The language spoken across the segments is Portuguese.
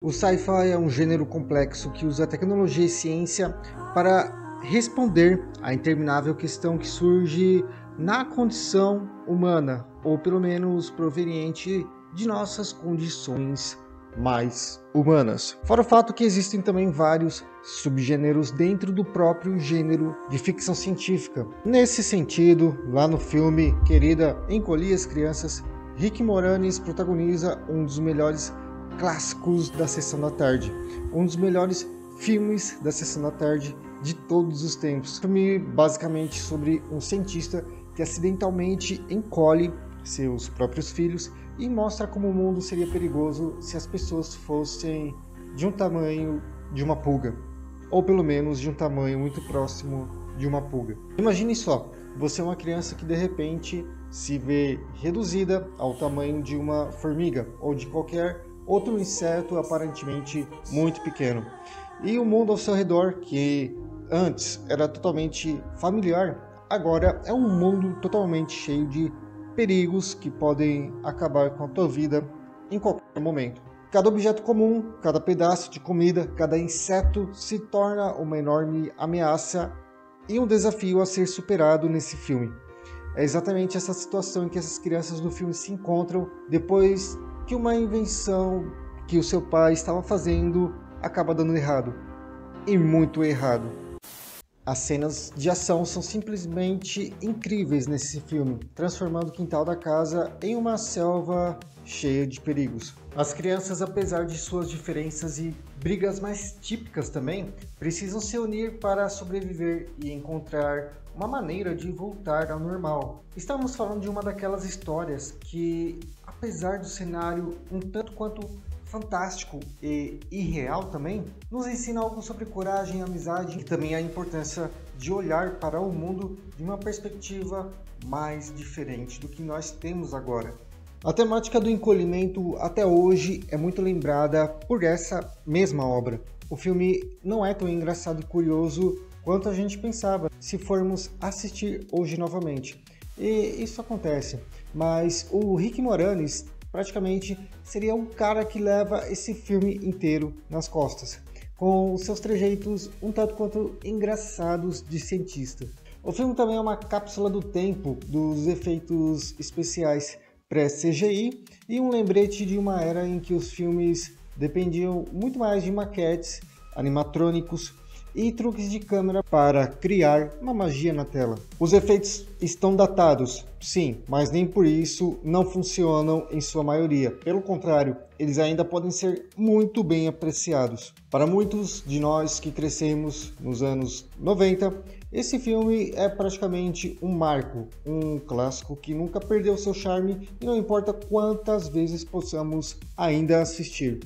O sci-fi é um gênero complexo que usa tecnologia e ciência para responder à interminável questão que surge na condição humana, ou pelo menos proveniente de nossas condições mais humanas. Fora o fato que existem também vários subgêneros dentro do próprio gênero de ficção científica. Nesse sentido, lá no filme Querida, Encolhi as Crianças, Rick Moranis protagoniza um dos melhores clássicos da Sessão da Tarde, um dos melhores filmes da Sessão da Tarde de todos os tempos. Filme basicamente sobre um cientista que acidentalmente encolhe seus próprios filhos e mostra como o mundo seria perigoso se as pessoas fossem de um tamanho de uma pulga, ou pelo menos de um tamanho muito próximo de uma pulga. Imagine só, você é uma criança que de repente se vê reduzida ao tamanho de uma formiga ou de qualquer outro inseto aparentemente muito pequeno. E o mundo ao seu redor, que antes era totalmente familiar, agora é um mundo totalmente cheio de perigos que podem acabar com a tua vida em qualquer momento. Cada objeto comum, cada pedaço de comida, cada inseto se torna uma enorme ameaça e um desafio a ser superado nesse filme. É exatamente essa situação em que essas crianças do filme se encontram depois que uma invenção que o seu pai estava fazendo acaba dando errado, e muito errado. As cenas de ação são simplesmente incríveis nesse filme, transformando o quintal da casa em uma selva cheia de perigos. As crianças, apesar de suas diferenças e brigas mais típicas também, precisam se unir para sobreviver e encontrar uma maneira de voltar ao normal. Estamos falando de uma daquelas histórias que, apesar do cenário um tanto quanto fantástico e irreal também, nos ensina algo sobre coragem, amizade e também a importância de olhar para o mundo de uma perspectiva mais diferente do que nós temos agora. A temática do encolhimento até hoje é muito lembrada por essa mesma obra. O filme não é tão engraçado e curioso quanto a gente pensava se formos assistir hoje novamente. E isso acontece, mas o Rick Moranis praticamente seria um cara que leva esse filme inteiro nas costas, com seus trejeitos um tanto quanto engraçados de cientista. O filme também é uma cápsula do tempo dos efeitos especiais pré-CGI e um lembrete de uma era em que os filmes dependiam muito mais de maquetes, animatrônicos e truques de câmera para criar uma magia na tela. Os efeitos estão datados, sim, mas nem por isso não funcionam em sua maioria. Pelo contrário, eles ainda podem ser muito bem apreciados. Para muitos de nós que crescemos nos anos 90, esse filme é praticamente um marco, um clássico que nunca perdeu seu charme e não importa quantas vezes possamos ainda assistir.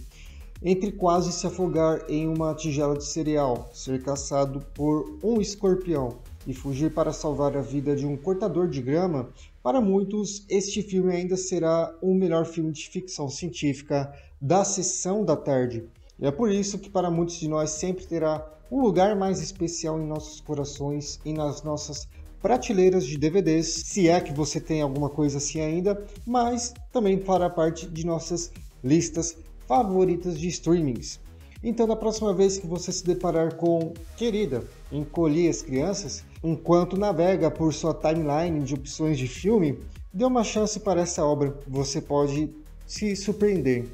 Entre quase se afogar em uma tigela de cereal, ser caçado por um escorpião e fugir para salvar a vida de um cortador de grama, para muitos este filme ainda será o melhor filme de ficção científica da Sessão da Tarde. E é por isso que para muitos de nós sempre terá um lugar mais especial em nossos corações e nas nossas prateleiras de DVDs, se é que você tem alguma coisa assim ainda, mas também fará parte de nossas listas favoritas de streamings. Então, da próxima vez que você se deparar com Querida, Encolhi as Crianças, enquanto navega por sua timeline de opções de filme, dê uma chance para essa obra, você pode se surpreender.